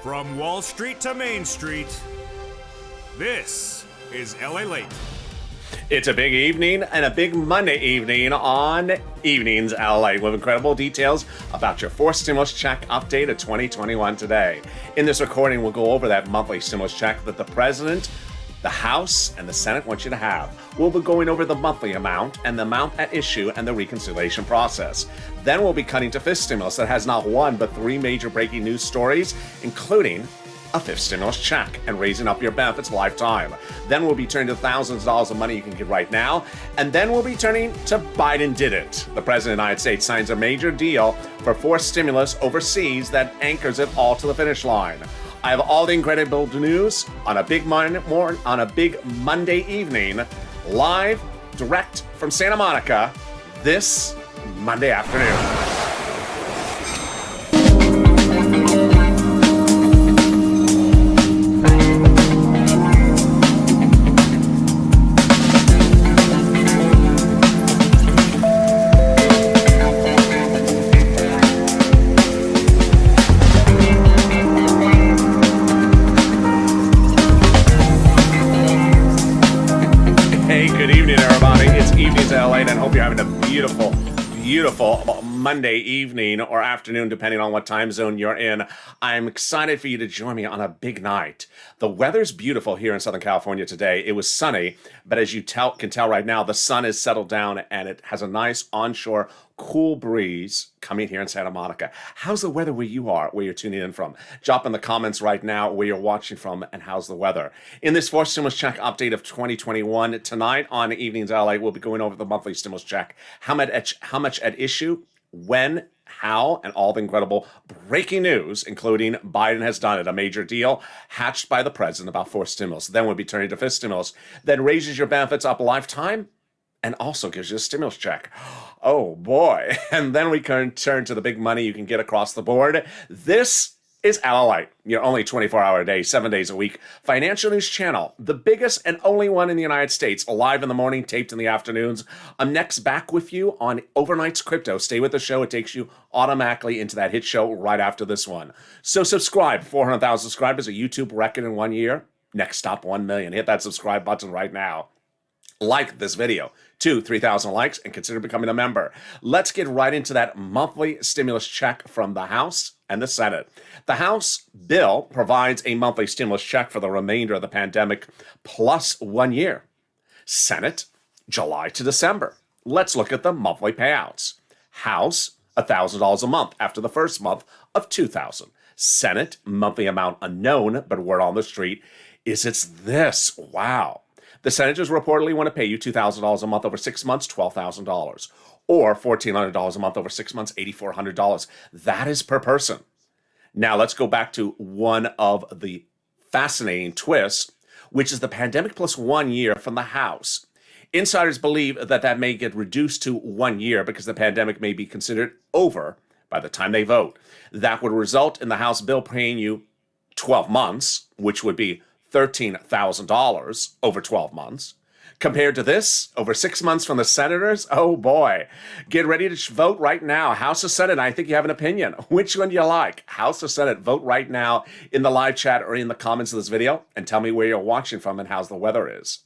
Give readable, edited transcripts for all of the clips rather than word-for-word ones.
From Wall Street to Main Street, this is LALATE. It's a big evening and a big Monday evening on Evenings LA with incredible details about your fourth stimulus check update of 2021 today. In this recording, we'll go over that monthly stimulus check that the President, the House, and the Senate want you to have. We'll be going over the monthly amount and the amount at issue and the reconciliation process. Then we'll be cutting to fifth stimulus that has not one but three major breaking news stories, including a fifth stimulus check and raising up your benefits lifetime. Then we'll be turning to thousands of dollars of money you can get right now. And then we'll be turning to Biden did it. The President of the United States signs a major deal for fourth stimulus overseas that anchors it all to the finish line. I have all the incredible news on a big Monday evening, live, direct from Santa Monica, this Monday afternoon. And I hope you're having a beautiful Monday evening or afternoon, depending on what time zone you're in. I'm excited for you to join me on a big night. The weather's beautiful here in Southern California today. It was sunny, but as you can tell right now, the sun is settled down and it has a nice onshore cool breeze coming here in Santa Monica. How's the weather where you are, where you're tuning in from? Drop in the comments right now where you're watching from and how's the weather. In this fourth stimulus check update of 2021, tonight on Evenings LA, we'll be going over the monthly stimulus check. How much at issue, when, how, and all the incredible breaking news, including Biden has done it, a major deal hatched by the president about fourth stimulus. Then we'll be turning to fifth stimulus that raises your benefits up a lifetime and also gives you a stimulus check. Oh boy. And then we can turn to the big money you can get across the board. This is LALATE, your only 24-hour day, 7 days a week financial news channel, the biggest and only one in the United States, live in the morning, taped in the afternoons. I'm next back with you on Overnight's Crypto. Stay with the show. It takes you automatically into that hit show right after this one. So subscribe. 400,000 subscribers, a YouTube record in 1 year. Next stop, 1 million. Hit that subscribe button right now. Like this video, 3,000 likes, and consider becoming a member. Let's get right into that monthly stimulus check from the House and the Senate. The House bill provides a monthly stimulus check for the remainder of the pandemic plus 1 year. Senate, July to December. Let's look at the monthly payouts. House, $1,000 a month after the first month of $2,000. Senate, monthly amount unknown, but word on the street is it's this. Wow. The senators reportedly want to pay you $2,000 a month over 6 months, $12,000, or $1,400 a month over 6 months, $8,400. That is per person. Now let's go back to one of the fascinating twists, which is the pandemic plus 1 year from the House. Insiders believe that may get reduced to 1 year because the pandemic may be considered over by the time they vote. That would result in the House bill paying you 12 months, which would be $13,000 over 12 months. Compared to this, over 6 months from the senators, oh boy. Get ready to vote right now. House or Senate, I think you have an opinion. Which one do you like? House or Senate? Vote right now in the live chat or in the comments of this video and tell me where you're watching from and how's the weather is.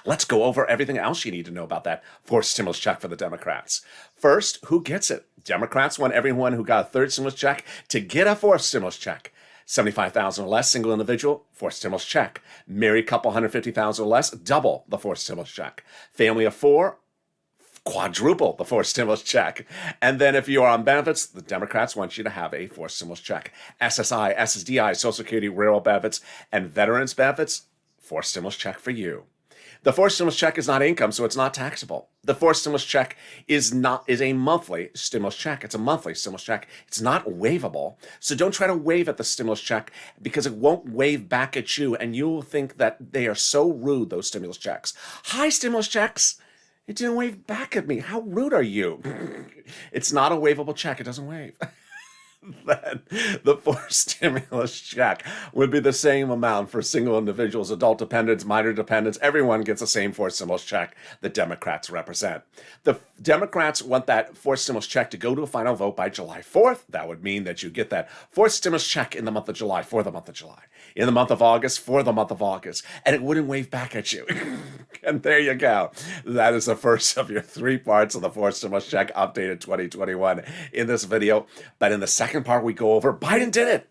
Let's go over everything else you need to know about that fourth stimulus check for the Democrats. First, who gets it? Democrats want everyone who got a third stimulus check to get a fourth stimulus check. 75,000 or less, single individual, fourth stimulus check. Married couple, 150,000 or less, double the fourth stimulus check. Family of four, quadruple the fourth stimulus check. And then if you are on benefits, the Democrats want you to have a fourth stimulus check. SSI, SSDI, Social Security, rural benefits, and veterans benefits, fourth stimulus check for you. The fourth stimulus check is not income, so it's not taxable. The fourth stimulus check is a monthly stimulus check. It's a monthly stimulus check. It's not waivable. So don't try to wave at the stimulus check because it won't wave back at you and you'll think that they are so rude, those stimulus checks. Hi, stimulus checks. It didn't wave back at me. How rude are you? It's not a waivable check. It doesn't wave. then the forced stimulus check would be the same amount for single individuals, adult dependents, minor dependents. Everyone gets the same forced stimulus check the Democrats represent. The Democrats want that forced stimulus check to go to a final vote by July 4th. That would mean that you get that forced stimulus check in the month of July for the month of July, in the month of August for the month of August, and it wouldn't wave back at you. And there you go. That is the first of your 3 parts of the forced stimulus check updated 2021 in this video. But in the second part, we go over Biden did it.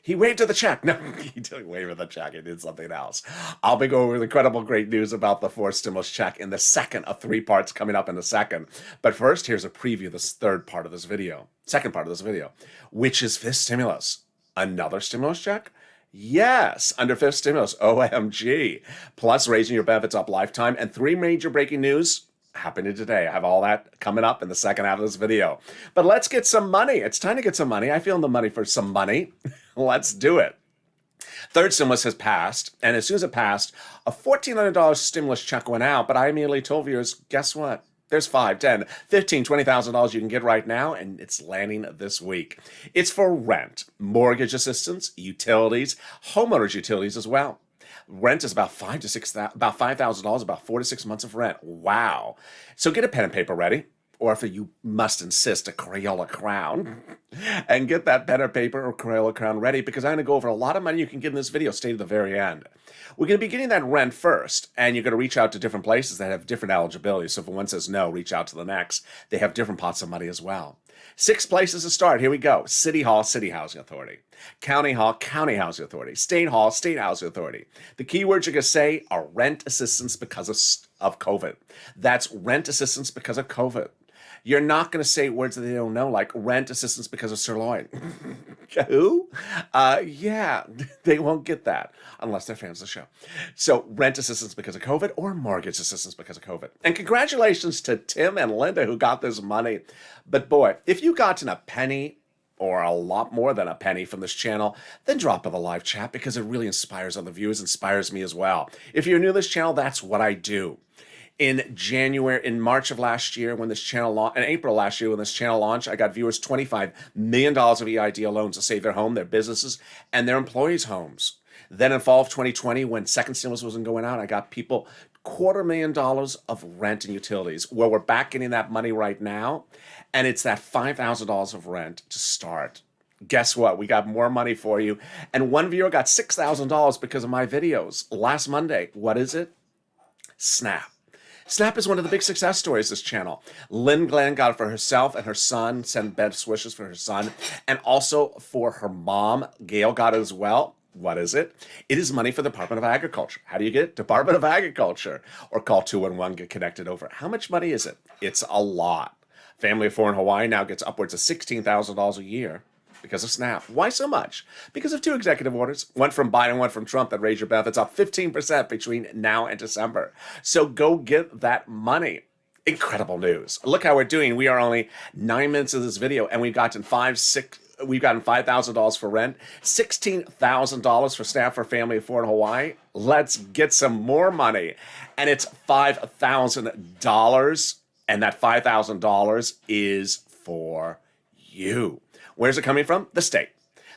He waved to the check. No, he didn't wave at the check. He did something else. I'll be going over the incredible great news about the forced stimulus check in the second of 3 parts coming up in a second. But first, here's a preview of this third part of this video. Second part of this video, which is fifth stimulus. Another stimulus check? Yes, under fifth stimulus, OMG. Plus raising your benefits up lifetime, and 3 major breaking news happening today. I have all that coming up in the second half of this video. But let's get some money. It's time to get some money. I feel in the money for some money. Let's do it. Third stimulus has passed, and as soon as it passed, a $1,400 stimulus check went out, but I immediately told viewers, guess what? There's $5, $10, $15, $20,000 you can get right now, and it's landing this week. It's for rent, mortgage assistance, utilities, homeowners utilities as well. Rent is about $5,000, about 4 to 6 months of rent. Wow! So get a pen and paper ready, or if you must insist, a Crayola crown, and get that pen or paper or Crayola crown ready, because I'm going to go over a lot of money you can get in this video. Stay to the very end. We're going to be getting that rent first, and you're going to reach out to different places that have different eligibility. So if one says no, reach out to the next. They have different pots of money as well. 6 places to start. Here we go. City Hall, City Housing Authority. County Hall, County Housing Authority. State Hall, State Housing Authority. The keywords you're going to say are rent assistance because of COVID. That's rent assistance because of COVID. You're not going to say words that they don't know, like rent assistance because of sirloin. Who? Yeah, they won't get that unless they're fans of the show. So rent assistance because of COVID or mortgage assistance because of COVID. And congratulations to Tim and Linda who got this money. But boy, if you gotten a penny or a lot more than a penny from this channel, then drop in the live chat because it really inspires other viewers, inspires me as well. If you're new to this channel, that's what I do. In March of last year, when this channel launched, in April last year, when this channel launched, I got viewers $25 million of EIDL loans to save their home, their businesses, and their employees' homes. Then in fall of 2020, when second stimulus wasn't going out, I got people $250,000 of rent and utilities. Well, we're back getting that money right now, and it's that $5,000 of rent to start. Guess what? We got more money for you. And one viewer got $6,000 because of my videos last Monday. What is it? Snap. Snap is one of the big success stories of this channel. Lynn Glenn got it for herself and her son, send best wishes for her son, and also for her mom. Gail got it as well. What is it? It is money for the Department of Agriculture. How do you get it? Department of Agriculture. Or call 211, get connected over. How much money is it? It's a lot. Family of 4 in Hawaii now gets upwards of $16,000 a year because of SNAP. Why so much? Because of 2 executive orders, one from Biden, one from Trump, that raise your benefits up 15% between now and December. So go get that money. Incredible news. Look how we're doing. We are only 9 minutes of this video, and we've gotten $5,000 for rent, $16,000 for SNAP for family of 4 in Hawaii. Let's get some more money. And it's $5,000, and that $5,000 is for you. Where's it coming from? The state.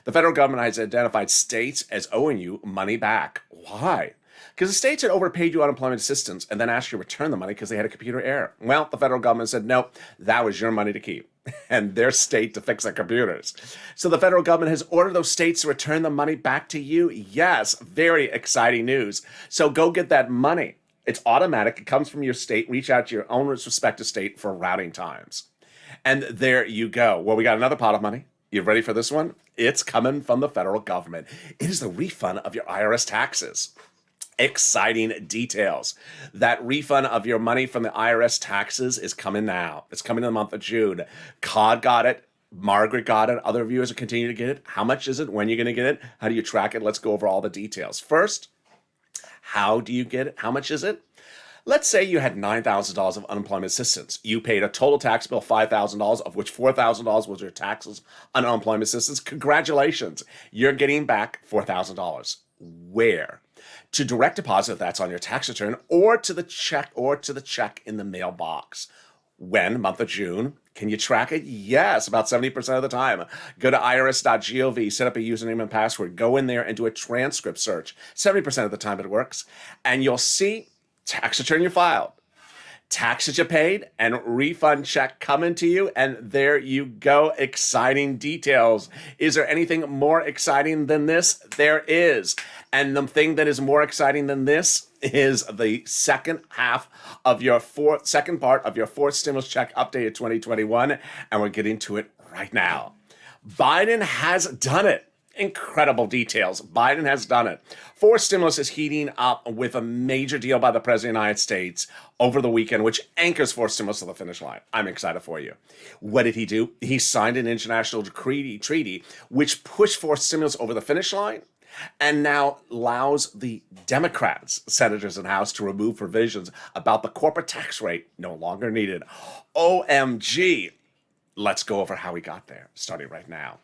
The federal government has identified states as owing you money back. Why? Because the states had overpaid you unemployment assistance and then asked you to return the money because they had a computer error. Well, the federal government said, no, that was your money to keep and their state to fix their computers. So the federal government has ordered those states to return the money back to you. Yes, very exciting news. So go get that money. It's automatic. It comes from your state. Reach out to your own respective state for routing times. And there you go. Well, we got another pot of money. You ready for this one? It's coming from the federal government. It is the refund of your IRS taxes. Exciting details. That refund of your money from the IRS taxes is coming now. It's coming in the month of June. Cod got it. Margaret got it. Other viewers will continue to get it. How much is it? When are you going to get it? How do you track it? Let's go over all the details. First, how do you get it? How much is it? Let's say you had $9,000 of unemployment assistance. You paid a total tax bill of $5,000, of which $4,000 was your taxes on unemployment assistance. Congratulations. You're getting back $4,000. Where? To direct deposit, if that's on your tax return, or to the check in the mailbox. When? Month of June. Can you track it? Yes, about 70% of the time. Go to irs.gov, set up a username and password, go in there and do a transcript search. 70% of the time it works. And you'll see tax return you filed, taxes you paid, and refund check coming to you. And there you go. Exciting details. Is there anything more exciting than this? There is. And the thing that is more exciting than this is the second part of your fourth stimulus check updated 2021. And we're getting to it right now. Biden has done it. Incredible details. Biden has done it. Fourth stimulus is heating up with a major deal by the President of the United States over the weekend, which anchors fourth stimulus to the finish line. I'm excited for you. What did he do? He signed an international treaty which pushed fourth stimulus over the finish line and now allows the Democrats, senators in the House, to remove provisions about the corporate tax rate no longer needed. OMG. Let's go over how we got there, starting right now.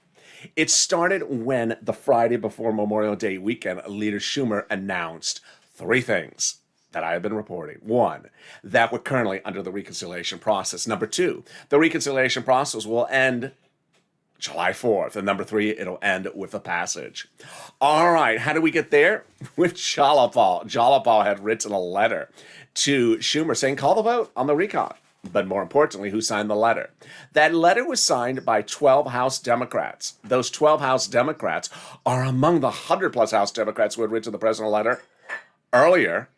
It started when the Friday before Memorial Day weekend, Leader Schumer announced three things that I have been reporting. One, that we're currently under the reconciliation process. Number two, the reconciliation process will end July 4th. And number three, it'll end with the passage. All right, how do we get there? With Jalopal. Jalopal had written a letter to Schumer saying, call the vote on the recon. But more importantly, who signed the letter? That letter was signed by 12 House Democrats. Those 12 House Democrats are among the 100-plus House Democrats who had written the president a letter earlier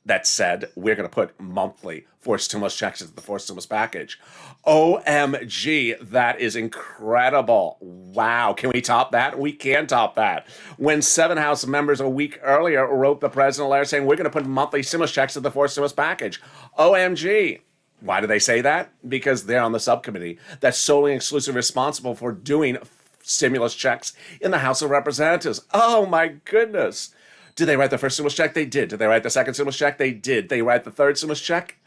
that said, we're going to put monthly fourth stimulus checks into the fourth stimulus package. OMG, that is incredible. Wow, can we top that? We can top that. When 7 House members a week earlier wrote the president a letter saying, we're going to put monthly stimulus checks into the fourth stimulus package. OMG. Why do they say that? Because they're on the subcommittee that's solely and exclusively responsible for doing stimulus checks in the House of Representatives. Oh my goodness. Did they write the first stimulus check? They did. Did they write the second stimulus check? They did. They write the third stimulus check?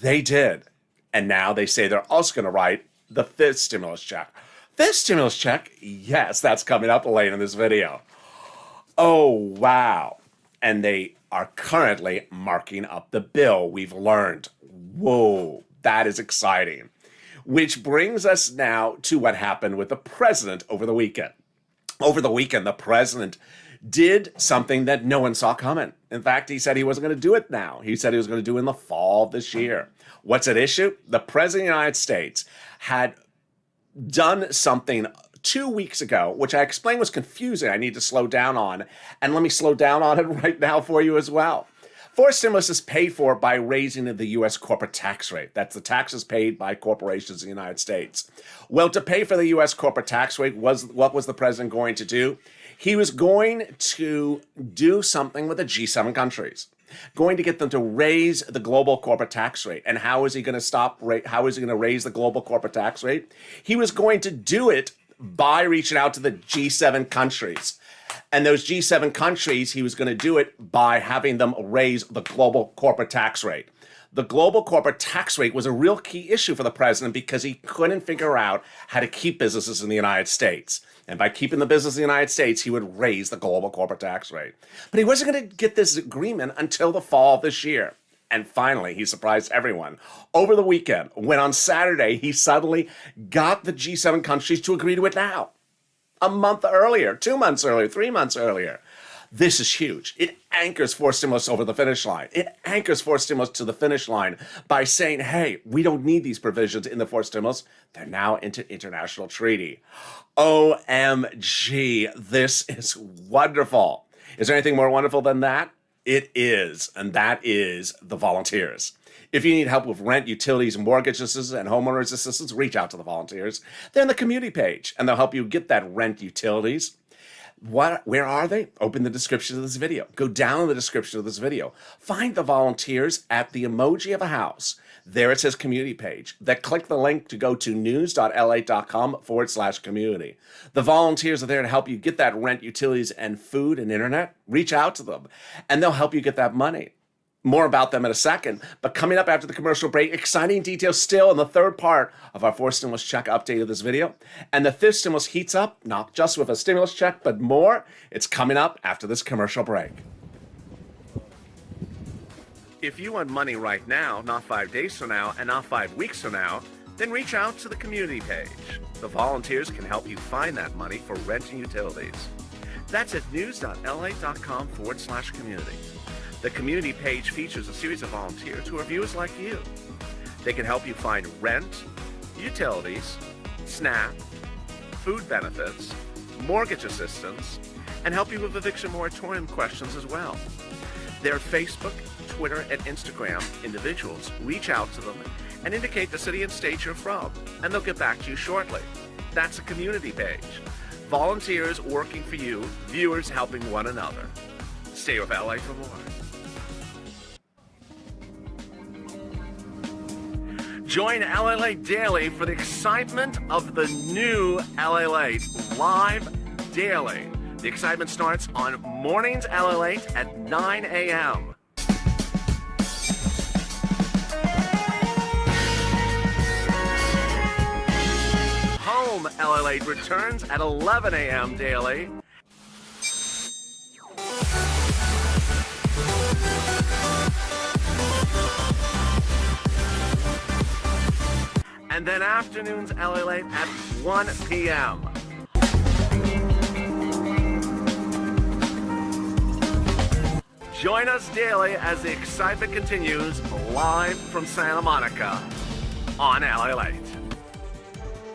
They did. And now they say they're also going to write the fifth stimulus check. Fifth stimulus check? Yes, that's coming up late in this video. Oh, wow. And they are currently marking up the bill, we've learned. Whoa, that is exciting. Which brings us now to what happened with the president over the weekend. Over the weekend, the president did something that no one saw coming. In fact, he said he wasn't going to do it now. He said he was going to do it in the fall of this year. What's at issue? The president of the United States had done something 2 weeks ago, which I explained was confusing. I need to slow down on, and let me slow down on it right now for you as well. Fourth stimulus is paid for by raising the U.S. corporate tax rate. That's the taxes paid by corporations in the United States. Well, to pay for the U.S. corporate tax rate, what was the president going to do? He was going to do something with the G7 countries, going to get them to raise the global corporate tax rate. And how is he going to how is he going to raise the global corporate tax rate? He was going to do it by reaching out to the G7 countries. And those G7 countries, he was going to do it by having them raise the global corporate tax rate. The global corporate tax rate was a real key issue for the president because he couldn't figure out how to keep businesses in the United States. And by keeping the business in the United States, he would raise the global corporate tax rate. But he wasn't going to get this agreement until the fall of this year. And finally, he surprised everyone over the weekend when on Saturday, he suddenly got the G7 countries to agree to it now. A month earlier, 2 months earlier, 3 months earlier. This is huge. It anchors fourth stimulus over the finish line. It anchors fourth stimulus to the finish line by saying, hey, we don't need these provisions in the fourth stimulus. They're now into international treaty. OMG, this is wonderful. Is there anything more wonderful than that? It is, and that is the volunteers. If you need help with rent, utilities, mortgage assistance, and homeowners assistance, reach out to the volunteers. They're on the community page, and they'll help you get that rent, utilities. Where are they? Open the description of this video. Go down in the description of this video. Find the volunteers at the emoji of a house. There it says community page. Then click the link to go to news.la.com/community. The volunteers are there to help you get that rent, utilities, and food and internet. Reach out to them, and they'll help you get that money. More about them in a second, but coming up after the commercial break, exciting details still in the third part of our fourth stimulus check update of this video. And the fifth stimulus heats up, not just with a stimulus check, but more. It's coming up after this commercial break. If you want money right now, not 5 days from now, and not 5 weeks from now, then reach out to the community page. The volunteers can help you find that money for rent and utilities. That's at news.la.com/community. The community page features a series of volunteers who are viewers like you. They can help you find rent, utilities, SNAP, food benefits, mortgage assistance, and help you with eviction moratorium questions as well. Their Facebook, Twitter, and Instagram individuals reach out to them and indicate the city and state you're from, and they'll get back to you shortly. That's a community page. Volunteers working for you, viewers helping one another. Stay with LA for more. Join LALATE Daily for the excitement of the new LALATE live daily. The excitement starts on mornings LALATE at 9 a.m. Home LALATE returns at 11 a.m. daily. And then afternoons LALATE at 1 p.m. Join us daily as the excitement continues live from Santa Monica on LALATE.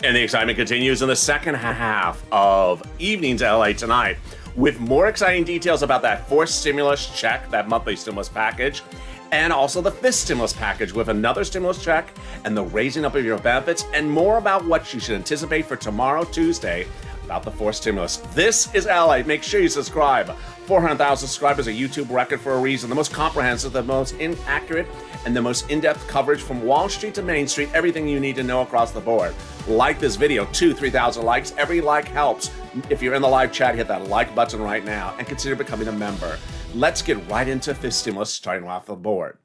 And the excitement continues in the second half of Evenings LA tonight with more exciting details about that fourth stimulus check, that monthly stimulus package, and also the fifth stimulus package with another stimulus check and the raising up of your benefits, and more about what you should anticipate for tomorrow, Tuesday, about the fourth stimulus. This is LA. Make sure you subscribe. 400,000 subscribers, a YouTube record for a reason. The most comprehensive, the most inaccurate, and the most in-depth coverage from Wall Street to Main Street. Everything you need to know across the board. Like this video, 3,000 likes. Every like helps. If you're in the live chat, hit that like button right now and consider becoming a member. Let's get right into fifth stimulus, starting off the board.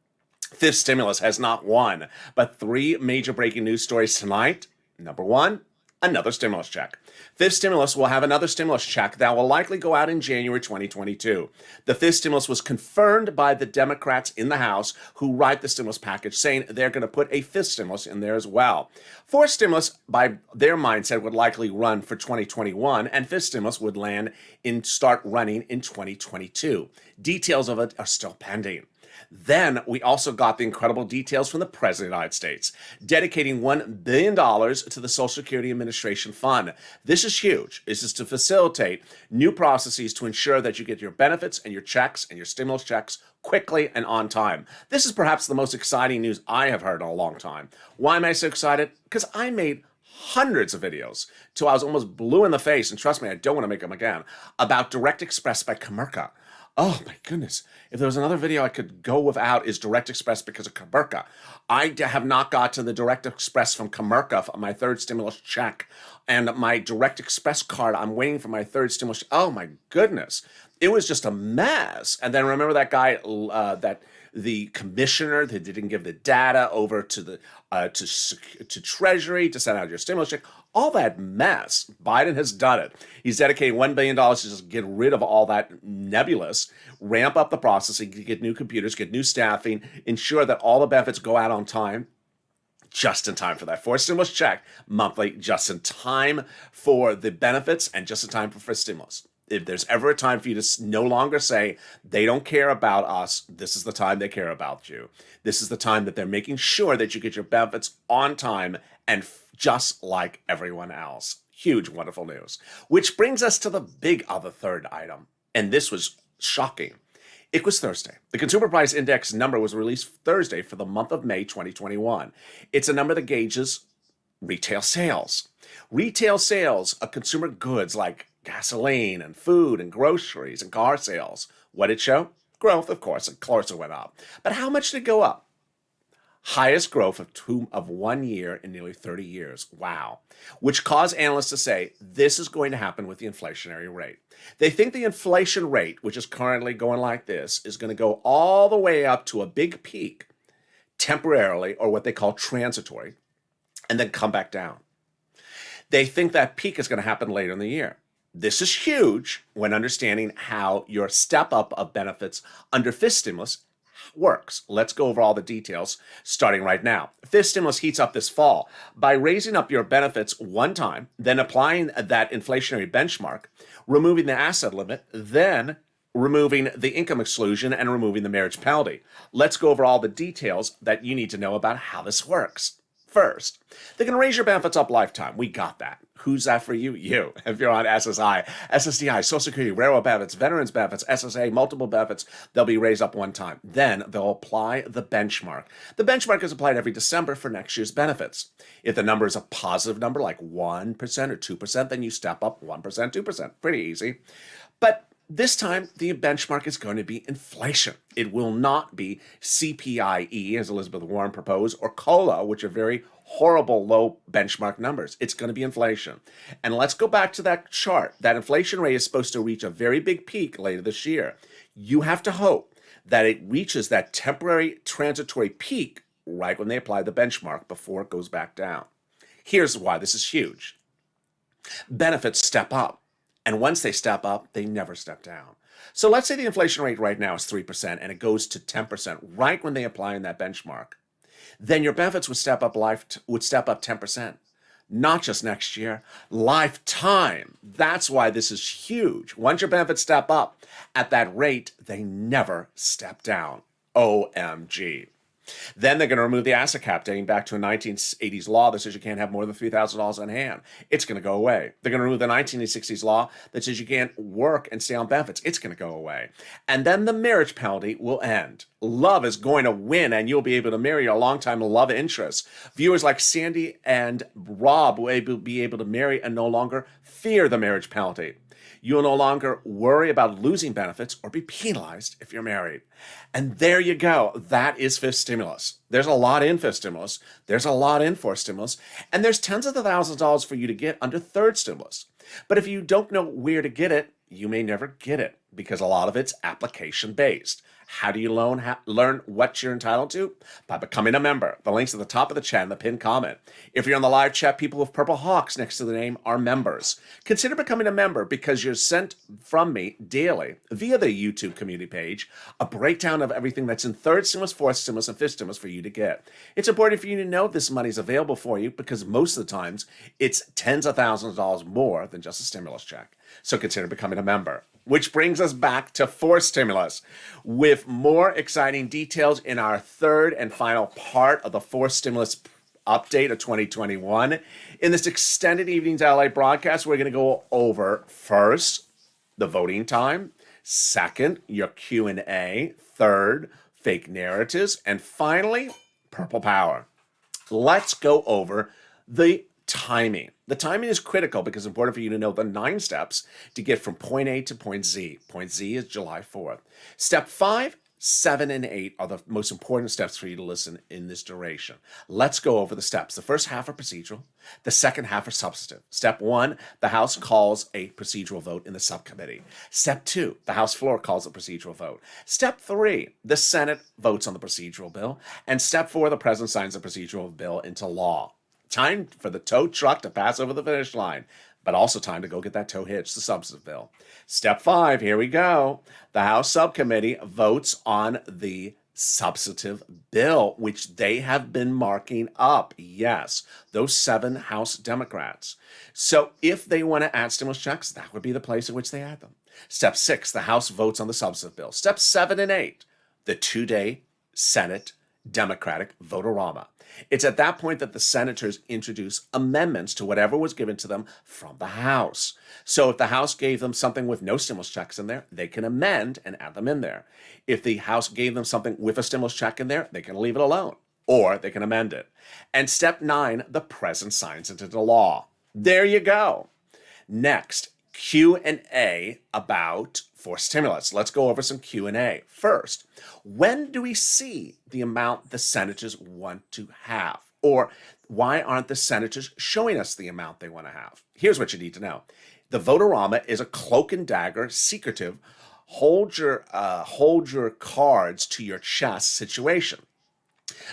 Fifth stimulus has not one, but three major breaking news stories tonight. Number one, another stimulus check. Fifth stimulus will have another stimulus check that will likely go out in January 2022. The fifth stimulus was confirmed by the Democrats in the House who write the stimulus package, saying they're going to put a fifth stimulus in there as well. Fourth stimulus, by their mindset, would likely run for 2021, and fifth stimulus would start running in 2022. Details of it are still pending. Then we also got the incredible details from the President of the United States, dedicating $1 billion to the Social Security Administration Fund. This is huge. This is to facilitate new processes to ensure that you get your benefits and your checks and your stimulus checks quickly and on time. This is perhaps the most exciting news I have heard in a long time. Why am I so excited? Because I made hundreds of videos till I was almost blue in the face, and trust me, I don't want to make them again, about Direct Express by Comerica. Oh my goodness. If there was another video I could go without, is Direct Express because of Comerica. I have not got to the Direct Express from Comerica for my third stimulus check. And my Direct Express card, I'm waiting for my third stimulus. Oh my goodness. It was just a mess. And then remember that guy, the commissioner that didn't give the data over to the to Treasury to send out your stimulus check. All that mess. Biden has done it. He's dedicating $1 billion to just get rid of all that nebulous, ramp up the processing, get new computers, get new staffing, ensure that all the benefits go out on time, just in time for that fourth stimulus check, monthly, just in time for the benefits, and just in time for stimulus. If there's ever a time for you to no longer say, they don't care about us, this is the time they care about you. This is the time that they're making sure that you get your benefits on time and just like everyone else. Huge, wonderful news. Which brings us to the big other third item. And this was shocking. It was Thursday. The Consumer Price Index number was released Thursday for the month of May 2021. It's a number that gauges retail sales. Retail sales of consumer goods like gasoline and food and groceries and car sales. What did it show? Growth, of course. Of course it went up. But how much did it go up? Highest growth of 1 year in nearly 30 years. Wow. Which caused analysts to say this is going to happen with the inflationary rate. They think the inflation rate, which is currently going like this, is going to go all the way up to a big peak temporarily, or what they call transitory, and then come back down. They think that peak is going to happen later in the year. This is huge when understanding how your step up of benefits under fifth stimulus works. Let's go over all the details starting right now. Fifth stimulus heats up this fall by raising up your benefits one time, then applying that inflationary benchmark, removing the asset limit, then removing the income exclusion and removing the marriage penalty. Let's go over all the details that you need to know about how this works. First, they're going to raise your benefits up lifetime. We got that. Who's that for you? You. If you're on SSI, SSDI, Social Security, railroad benefits, veterans benefits, SSA, multiple benefits, they'll be raised up one time. Then they'll apply the benchmark. The benchmark is applied every December for next year's benefits. If the number is a positive number like 1% or 2%, then you step up 1%, 2%. Pretty easy. But this time, the benchmark is going to be inflation. It will not be CPIE, as Elizabeth Warren proposed, or COLA, which are very horrible low benchmark numbers. It's going to be inflation. And let's go back to that chart. That inflation rate is supposed to reach a very big peak later this year. You have to hope that it reaches that temporary transitory peak right when they apply the benchmark before it goes back down. Here's why this is huge. Benefits step up. And once they step up, they never step down. So let's say the inflation rate right now is 3% and it goes to 10% right when they apply in that benchmark. Then your benefits would step up 10%. Not just next year, lifetime. That's why this is huge. Once your benefits step up at that rate, they never step down. OMG. Then they're going to remove the asset cap dating back to a 1980s law that says you can't have more than $3,000 on hand. It's going to go away. They're going to remove the 1960s law that says you can't work and stay on benefits. It's going to go away. And then the marriage penalty will end. Love is going to win, and you'll be able to marry your longtime love interest. Viewers like Sandy and Rob will be able to marry and no longer fear the marriage penalty. You'll no longer worry about losing benefits or be penalized if you're married. And there you go. That is fifth stimulus. There's a lot in fifth stimulus. There's a lot in fourth stimulus. And there's tens of thousands of dollars for you to get under third stimulus. But if you don't know where to get it, you may never get it because a lot of it's application based. How do you learn what you're entitled to? By becoming a member. The link's at the top of the chat in the pinned comment. If you're on the live chat, people with purple hawks next to the name are members. Consider becoming a member because you're sent from me daily via the YouTube community page a breakdown of everything that's in third stimulus, fourth stimulus, and fifth stimulus for you to get. It's important for you to know this money's available for you because most of the times it's tens of thousands of dollars more than just a stimulus check. So consider becoming a member. Which brings us back to fourth stimulus with more exciting details in our third and final part of the fourth stimulus update of 2021. In this extended Evenings LA broadcast, we're going to go over first, the voting time, second, your Q&A, third, fake narratives, and finally, purple power. Let's go over the timing. The timing is critical because it's important for you to know the 9 steps to get from point A to point Z. Point Z is July 4th. Step 5, 7, and 8 are the most important steps for you to listen in this duration. Let's go over the steps. The first half are procedural. The second half are substantive. Step 1, the House calls a procedural vote in the subcommittee. Step 2, the House floor calls a procedural vote. Step 3, the Senate votes on the procedural bill. And step 4, the President signs the procedural bill into law. Time for the tow truck to pass over the finish line, but also time to go get that tow hitch, the substantive bill. Step 5, here we go. The House subcommittee votes on the substantive bill, which they have been marking up. Yes, those 7 House Democrats. So if they want to add stimulus checks, that would be the place in which they add them. Step 6, the House votes on the substantive bill. Step 7 and 8, the 2-day Senate Democratic vote-a-rama. It's at that point that the senators introduce amendments to whatever was given to them from the House. So if the House gave them something with no stimulus checks in there, they can amend and add them in there. If the House gave them something with a stimulus check in there, they can leave it alone, or they can amend it. And step 9, the President signs it into law. There you go. Next, Q&A about fourth stimulus. Let's go over some Q&A. First, when do we see the amount the senators want to have? Or why aren't the senators showing us the amount they want to have? Here's what you need to know. The vote-a-rama is a cloak and dagger, secretive, hold your cards to your chest situation.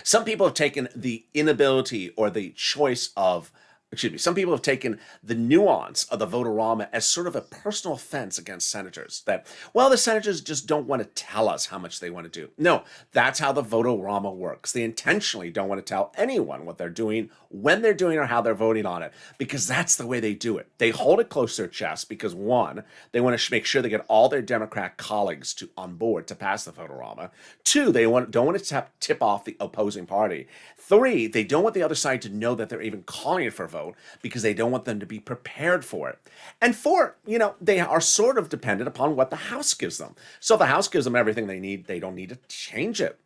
Some people have taken the inability or the choice of excuse me, some people have taken the nuance of the votorama as sort of a personal offense against senators that, well, the senators just don't want to tell us how much they want to do. No, that's how the votorama works. They intentionally don't want to tell anyone what they're doing, when they're doing, or how they're voting on it, because that's the way they do it. They hold it close to their chest because, one, they want to make sure they get all their Democrat colleagues on board to pass the votorama. Two, they don't want to tip off the opposing party. Three, they don't want the other side to know that they're even calling it for a vote because they don't want them to be prepared for it. And four, they are sort of dependent upon what the House gives them. So if the House gives them everything they need, they don't need to change it.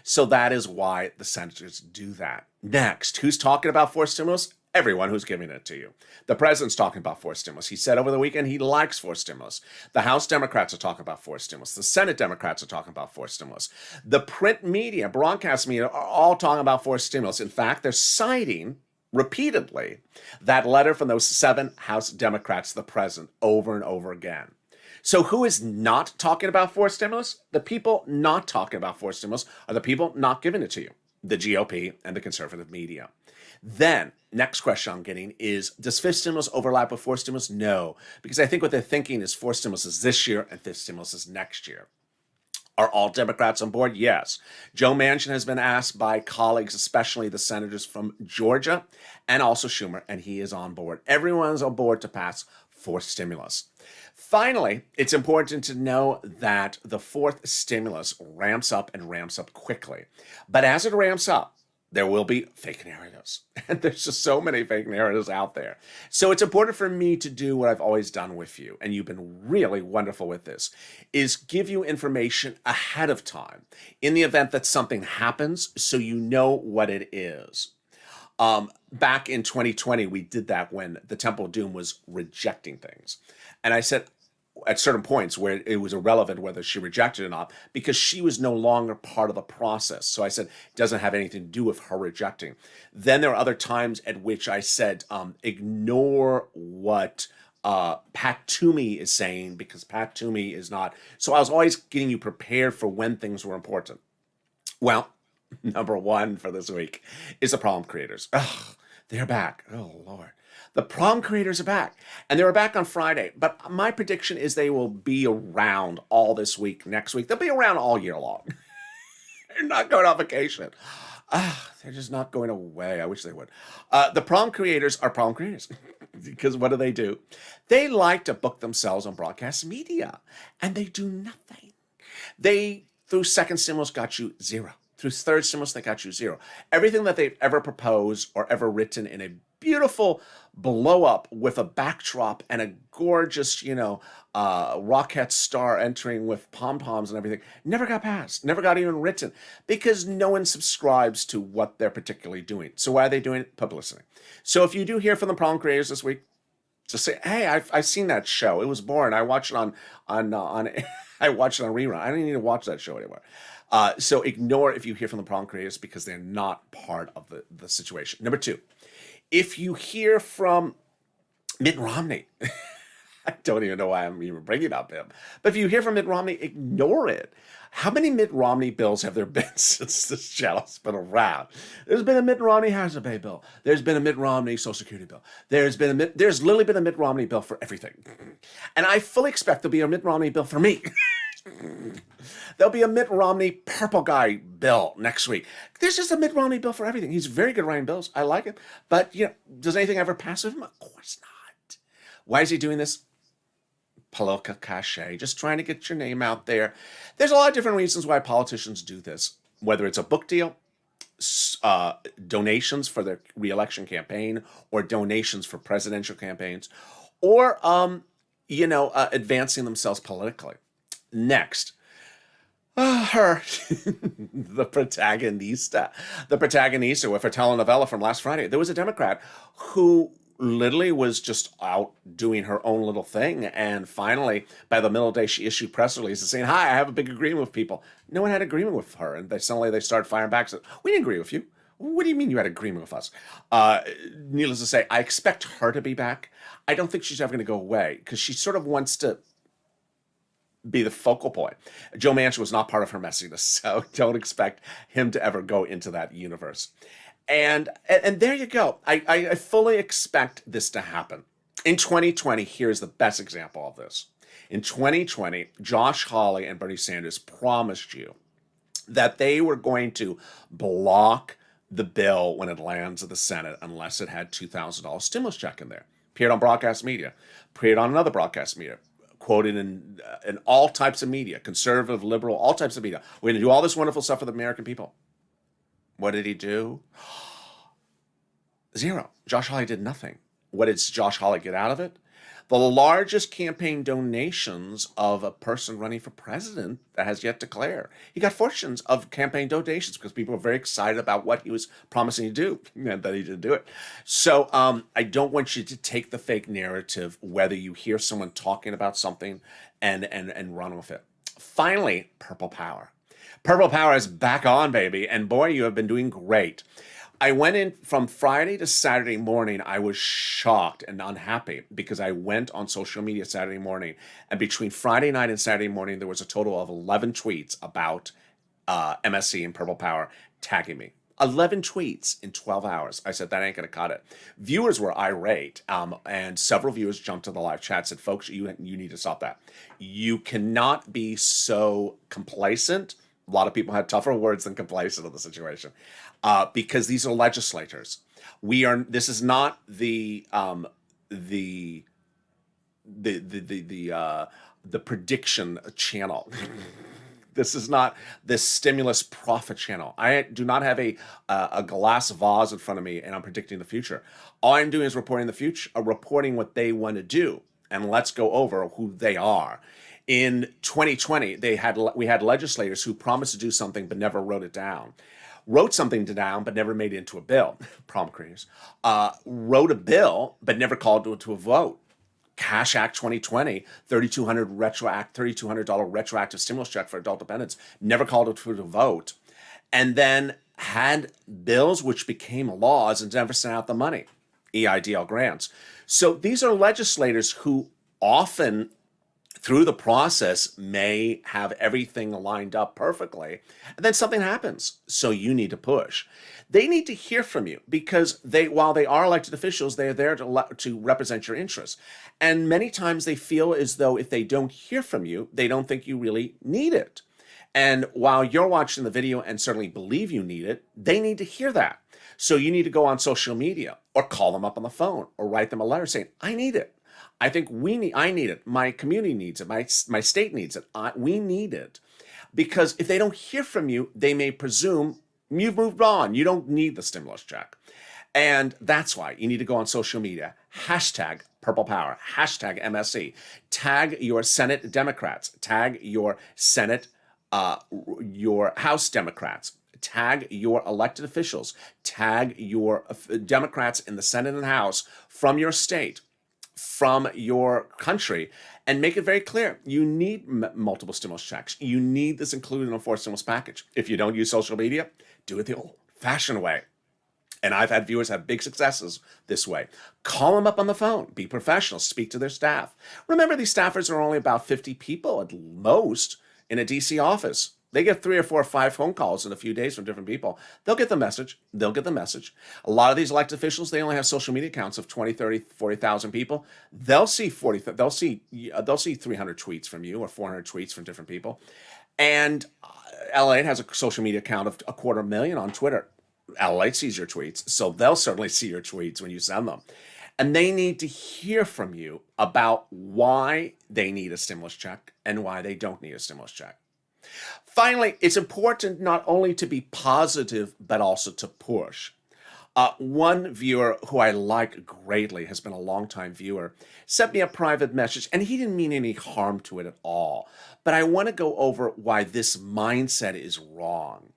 So that is why the senators do that. Next, who's talking about forced stimulus? Everyone who's giving it to you. The president's talking about forced stimulus. He said over the weekend he likes forced stimulus. The House Democrats are talking about forced stimulus. The Senate Democrats are talking about forced stimulus. The print media, broadcast media, are all talking about forced stimulus. In fact, they're citing repeatedly that letter from those 7 House Democrats to the president over and over again. So who is not talking about forced stimulus? The people not talking about forced stimulus are the people not giving it to you, the GOP and the conservative media. Then, next question I'm getting is, does fifth stimulus overlap with fourth stimulus? No, because I think what they're thinking is fourth stimulus is this year and fifth stimulus is next year. Are all Democrats on board? Yes. Joe Manchin has been asked by colleagues, especially the senators from Georgia and also Schumer, and he is on board. Everyone's on board to pass fourth stimulus. Finally, it's important to know that the fourth stimulus ramps up and ramps up quickly. But as it ramps up, there will be fake narratives. And there's just so many fake narratives out there. So it's important for me to do what I've always done with you, and you've been really wonderful with this, is give you information ahead of time in the event that something happens so you know what it is. Back in 2020, we did that when the Temple of Doom was rejecting things. And I said, at certain points where it was irrelevant whether she rejected it or not, because she was no longer part of the process. So I said, it doesn't have anything to do with her rejecting. Then there are other times at which I said, ignore what Pat Toomey is saying, because Pat Toomey is not. So I was always getting you prepared for when things were important. Well, number one for this week is the problem creators. Ugh, they're back. Oh, Lord. The problem creators are back, and they were back on Friday. But my prediction is they will be around all this week, next week. They'll be around all year long. They're not going on vacation. They're just not going away. I wish they would. The problem creators are problem creators. Because what do? They like to book themselves on broadcast media, and they do nothing. They, through second stimulus, got you 0. Through third stimulus, they got you 0. Everything that they've ever proposed or ever written in a beautiful blow up with a backdrop and a gorgeous, rocket star entering with pom-poms and everything, never got passed, never got even written, because no one subscribes to what they're particularly doing. So why are they doing it? Publicity. So if you do hear from the problem creators this week, just say, hey, I've seen that show. It was boring. I watched it on I watched it on rerun. I don't need to watch that show anymore. So ignore if you hear from the problem creators, because they're not part of the situation. Number 2, if you hear from Mitt Romney, I don't even know why I'm even bringing up him, but if you hear from Mitt Romney, ignore it. How many Mitt Romney bills have there been since this channel's been around? There's been a Mitt Romney hazard pay bill. There's been a Mitt Romney Social Security bill. There's literally been a Mitt Romney bill for everything. And I fully expect there'll be a Mitt Romney bill for me. There'll be a Mitt Romney purple guy bill next week. There's just a Mitt Romney bill for everything. He's very good writing bills. I like him. But, does anything ever pass with him? Of course not. Why is he doing this? Political cachet, just trying to get your name out there. There's a lot of different reasons why politicians do this, whether it's a book deal, donations for their re-election campaign, or donations for presidential campaigns, or, advancing themselves politically. Next, her, the protagonista with her telenovela from last Friday. There was a Democrat who literally was just out doing her own little thing, and finally, by the middle of the day, she issued press releases saying, "Hi, I have a big agreement with people." No one had agreement with her, and they started firing back. Said, "We didn't agree with you. What do you mean you had agreement with us?" Needless to say, I expect her to be back. I don't think she's ever going to go away, because she sort of wants to be the focal point. Joe Manchin was not part of her messiness, so don't expect him to ever go into that universe. And there you go. I fully expect this to happen. In 2020, here's the best example of this. In 2020, Josh Hawley and Bernie Sanders promised you that they were going to block the bill when it lands at the Senate unless it had $2,000 stimulus check in there. Appeared on broadcast media, appeared on another broadcast media, quoted in all types of media, conservative, liberal, all types of media. We're going to do all this wonderful stuff for the American people. What did he do? Zero. Josh Hawley did nothing. What did Josh Hawley get out of it? The largest campaign donations of a person running for president that has yet to declare. He got fortunes of campaign donations because people were very excited about what he was promising to do, and that he didn't do it. So I don't want you to take the fake narrative, whether you hear someone talking about something and run with it. Finally, Purple Power. Purple Power is back on, baby, and boy, you have been doing great. I went in from Friday to Saturday morning. I was shocked and unhappy because I went on social media Saturday morning, and between Friday night and Saturday morning, there was a total of 11 tweets about MSC and Purple Power tagging me. 11 tweets in 12 hours. I said, that ain't going to cut it. Viewers were irate, and several viewers jumped to the live chat, said, folks, you need to stop that. You cannot be so complacent. A lot of people had tougher words than complacent in the situation, because these are legislators. This is not the prediction channel. This is not the stimulus profit channel. I do not have a glass vase in front of me and I'm predicting the future. All I'm doing is reporting the future, reporting what they want to do, and let's go over who they are. In 2020, we had legislators who promised to do something but never wrote it down. Wrote something down but never made it into a bill. Problem creators. Wrote a bill but never called it to a vote. Cash Act 2020, $3,200 retroactive stimulus check for adult dependents, never called it to a vote. And then had bills which became laws and never sent out the money. EIDL grants. So these are legislators who often, through the process, may have everything lined up perfectly, and then something happens. So you need to push. They need to hear from you because while they are elected officials, they are there to represent your interests. And many times they feel as though if they don't hear from you, they don't think you really need it. And while you're watching the video and certainly believe you need it, they need to hear that. So you need to go on social media or call them up on the phone or write them a letter saying, I need it. I think I need it. My community needs it. My state needs it. We need it. Because if they don't hear from you, they may presume you've moved on. You don't need the stimulus check. And that's why you need to go on social media. Hashtag Purple Power. Hashtag MSC. Tag your Senate Democrats. Tag your Senate, your House Democrats. Tag your elected officials. Tag your Democrats in the Senate and House from your state, from your country, and make it very clear. You need multiple stimulus checks. You need this included in a fourth stimulus package. If you don't use social media, do it the old-fashioned way. And I've had viewers have big successes this way. Call them up on the phone. Be professional. Speak to their staff. Remember, these staffers are only about 50 people at most in a DC office. They get 3 or 4 or 5 phone calls in a few days from different people. They'll get the message. They'll get the message. A lot of these elected officials, they only have social media accounts of 20, 30, 40,000 people. They'll see 300 tweets from you or 400 tweets from different people. And LALATE has a social media account of 250,000 on Twitter. LALATE sees your tweets, so they'll certainly see your tweets when you send them. And they need to hear from you about why they need a stimulus check and why they don't need a stimulus check. Finally, it's important not only to be positive, but also to push. One viewer who I like greatly, has been a longtime viewer, sent me a private message, and he didn't mean any harm to it at all. But I want to go over why this mindset is wrong.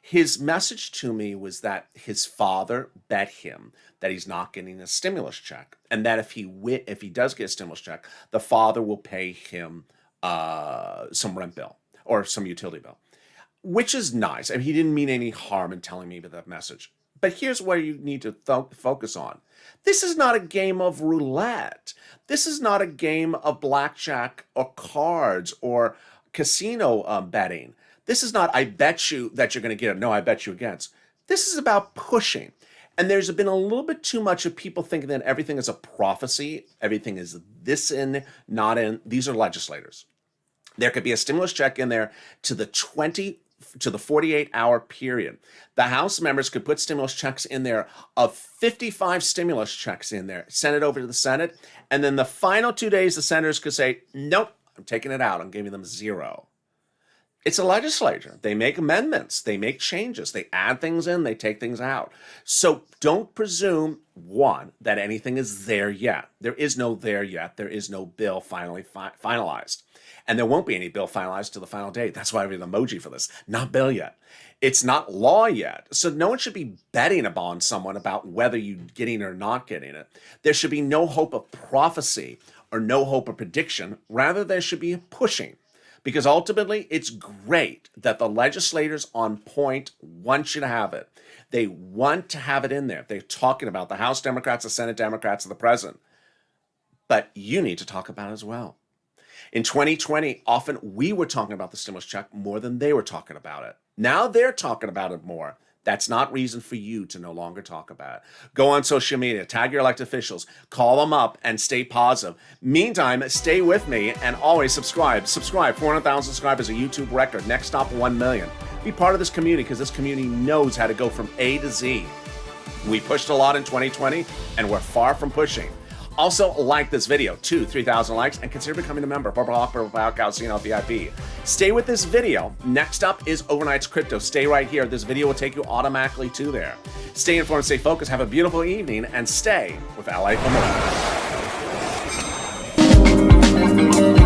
His message to me was that his father bet him that he's not getting a stimulus check, and that if he does get a stimulus check, the father will pay him some rent bill or some utility bill, which is nice. I mean, he didn't mean any harm in telling me that message. But here's where you need to focus on. This is not a game of roulette. This is not a game of blackjack or cards or casino betting. This is not, I bet you that you're going to get it. No, I bet you against. This is about pushing. And there's been a little bit too much of people thinking that everything is a prophecy, everything is this in, not in. These are legislators. There could be a stimulus check in there to the 48-hour period. The House members could put stimulus checks in there of 55 stimulus checks in there, send it over to the Senate, and then the final 2 days, the senators could say, nope, I'm taking it out. I'm giving them 0. It's a legislature. They make amendments. They make changes. They add things in. They take things out. So don't presume, one, that anything is there yet. There is no there yet. There is no bill finally finalized. And there won't be any bill finalized to the final day. That's why I have an emoji for this. Not bill yet. It's not law yet. So no one should be betting upon someone about whether you're getting or not getting it. There should be no hope of prophecy or no hope of prediction. Rather, there should be a pushing. Because ultimately, it's great that the legislators on point want you to have it. They want to have it in there. They're talking about the House Democrats, the Senate Democrats, and the President. But you need to talk about it as well. In 2020, often we were talking about the stimulus check more than they were talking about it. Now they're talking about it more. That's not reason for you to no longer talk about it. Go on social media, tag your elected officials, call them up, and stay positive. Meantime, stay with me and always subscribe. Subscribe. 400,000 subscribers, a YouTube record. Next stop, 1 million. Be part of this community because this community knows how to go from A to Z. We pushed a lot in 2020, and we're far from pushing. Also, like this video, 3,000 likes, and consider becoming a member. VIP. Stay with this video. Next up is Overnight's Crypto. Stay right here. This video will take you automatically to there. Stay informed, stay focused, have a beautiful evening, and stay with LA for more.